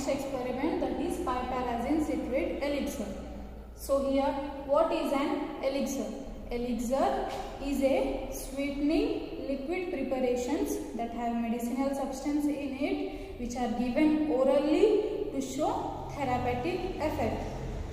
experiment, that is piperazine citrate elixir. So here, what is an elixir? Elixir is a sweetening liquid preparations that have medicinal substance in it, which are given orally to show therapeutic effect.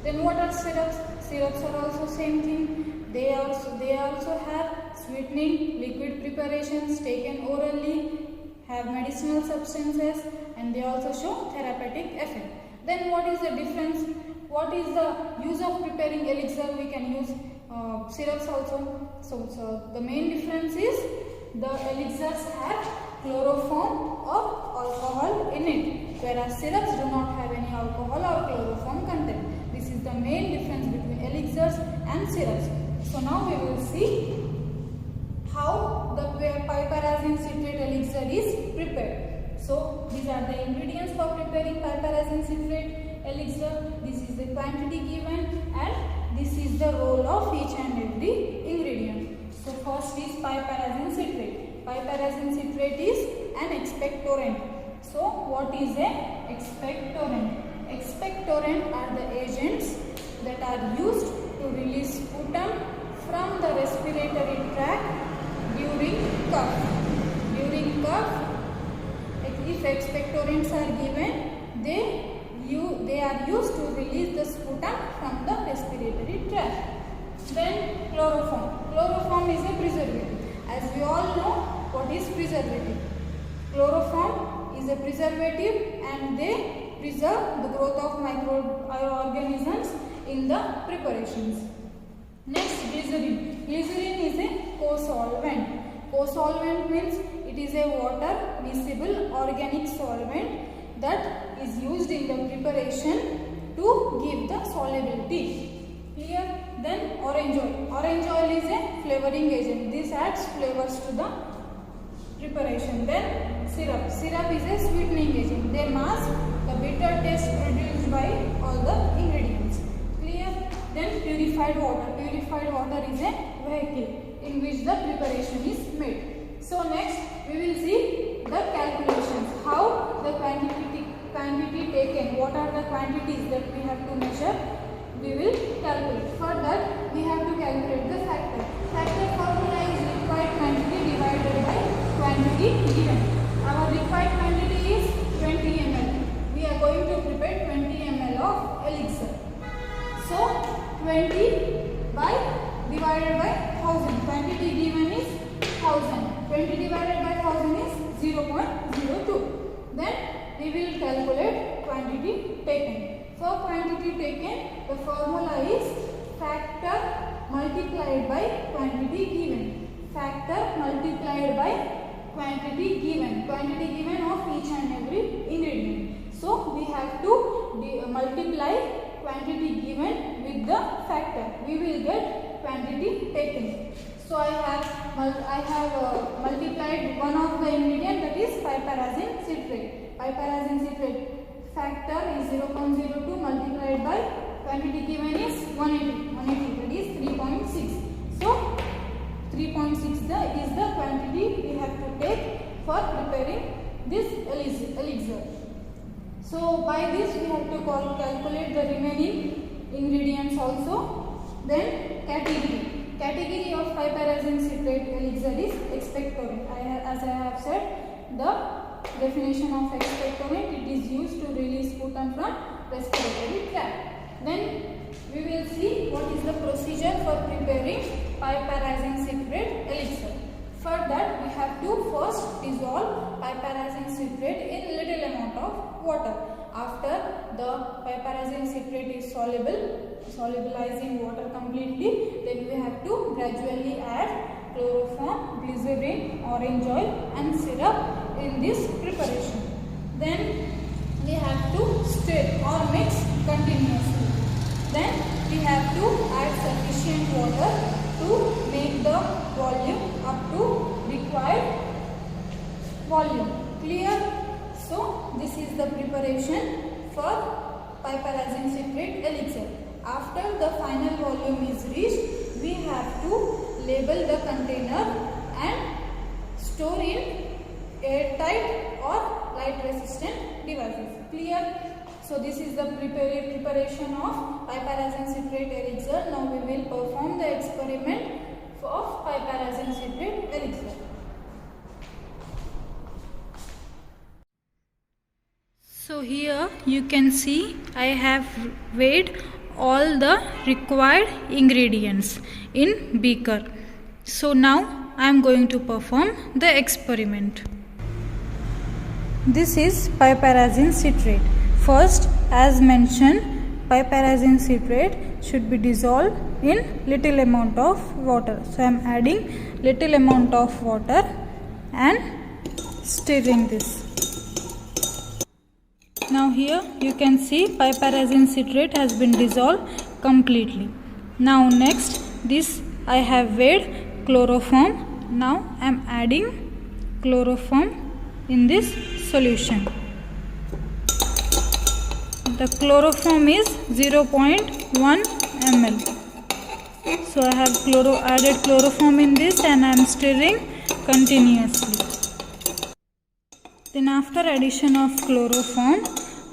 Then what are syrups? Syrups are also same thing. They also have sweetening liquid preparations taken orally, have medicinal substances, and they also show therapeutic effect. Then what is the difference? What is the use of preparing elixir? We can use syrups also. So the main difference is the elixirs have chloroform or alcohol in it, whereas syrups do not have any alcohol or chloroform content. This is the main difference between elixirs and syrups. So now we will see how the piperazine citrate elixir is prepared. So these are the ingredients for preparing piperazine citrate elixir. This is the quantity given and this is the role of each and every ingredient. So first is piperazine citrate. Piperazine citrate is an expectorant. So what is a expectorant? Expectorant are the agents that are used to release sputum from the respiratory tract during cough. During cough, if expectorants are given, they are used to release the sputum from the respiratory tract. Then chloroform. Chloroform is a preservative. As we all know, what is preservative? Chloroform is a preservative and they preserve the growth of microorganisms in the preparations. Next, glycerin. Glycerin is a co-solvent. Co-solvent means it is a water miscible organic solvent that is used in the preparation to give the solubility. Clear? Then orange oil. Orange oil is a flavoring agent. This adds flavors to the preparation. Then syrup. Syrup is a sweetening agent. They mask the bitter taste produced by all the ingredients. Clear? Then purified water. Purified water is a vehicle in which the preparation is made. So next we will see the calculations. How the quantity taken. What are the quantities that we have to measure? We will calculate. For that we have to calculate the factor. Factor formula is required quantity divided by quantity given. Our required quantity is 20 ml. We are going to prepare 20 ml of elixir. So 20 divided by 1000. Quantity given is 1000. 20 divided by 1000 is 0.02. Then we will calculate quantity taken. For quantity taken, the formula is factor multiplied by quantity given. Factor multiplied by quantity given. Quantity given of each and every ingredient. So we have to multiply quantity given with the factor. We will get quantity taken. So I have multiplied one of the ingredient, that is piperazine citrate. Piperazine citrate factor is 0.02 multiplied by quantity given is 180, that is 3.6. So 3.6 is the quantity we have to take for preparing this elixir. So by this we have to calculate the remaining ingredients also. Then category of piperazine citrate elixir is expectorant. As I have said, the definition of expectorant, it is used to release sputum from respiratory tract. Then we will see what is the procedure for preparing piperazine citrate elixir. For that we have to first dissolve piperazine citrate in little amount of water. After the piperazine citrate is solubilized in water completely, then we have to gradually add chloroform, glycerin, orange oil and syrup in this preparation. Then we have to stir or mix continuously. Then we have to add sufficient water to make the volume up to required volume. Clear? So this is the preparation for piperazine citrate elixir. After the final volume is reached, we have to label the container and store in airtight or light resistant devices. Clear? So this is the preparation of piperazine citrate elixir. Now we will perform the experiment of piperazine citrate elixir. So here you can see I have weighed all the required ingredients in beaker. So now I am going to perform the experiment. This is piperazine citrate. First, as mentioned, piperazine citrate should be dissolved in little amount of water. So I am adding little amount of water and stirring this. Now here you can see piperazine citrate has been dissolved completely. Now next, this I have weighed chloroform. Now I am adding chloroform in this solution. The chloroform is 0.1 ml. So I have added chloroform in this and I am stirring continuously. Then after addition of chloroform,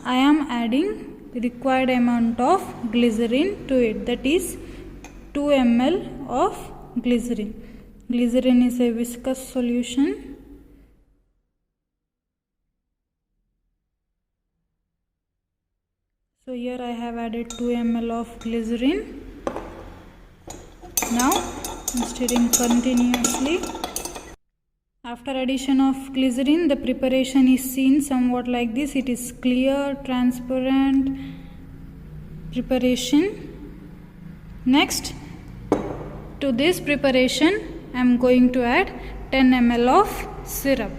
I am adding the required amount of glycerin to it, that is 2 ml of glycerin. Glycerin is a viscous solution. So here I have added 2 ml of glycerin. Now I am stirring continuously. After addition of glycerin, the preparation is seen somewhat like this. It is clear, transparent preparation. Next, to this preparation, I am going to add 10 ml of syrup.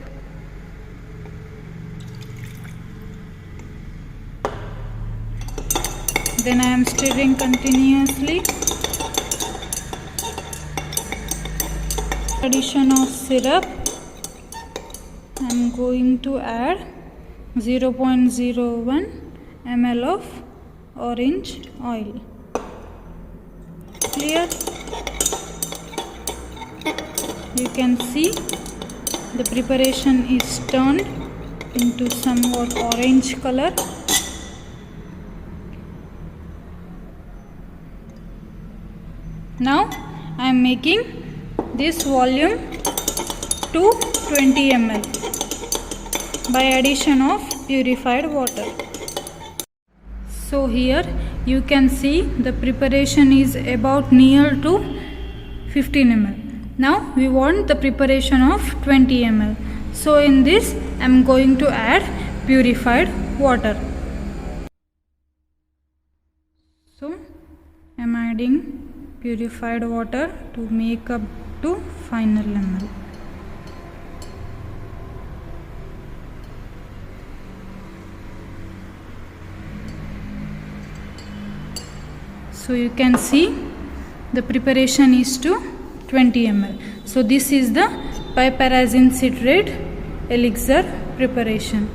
Then I am stirring continuously. Addition of syrup, I am going to add 0.01 ml of orange oil. Clear? You can see the preparation is turned into somewhat orange color. Now I am making this volume to 20 ml by addition of purified water. So here you can see the preparation is about near to 15 ml. Now we want the preparation of 20 ml. So in this I am going to add purified water. So I am adding purified water to make up to final ml. So you can see the preparation is to 20 ml. So this is the piperazine citrate elixir preparation.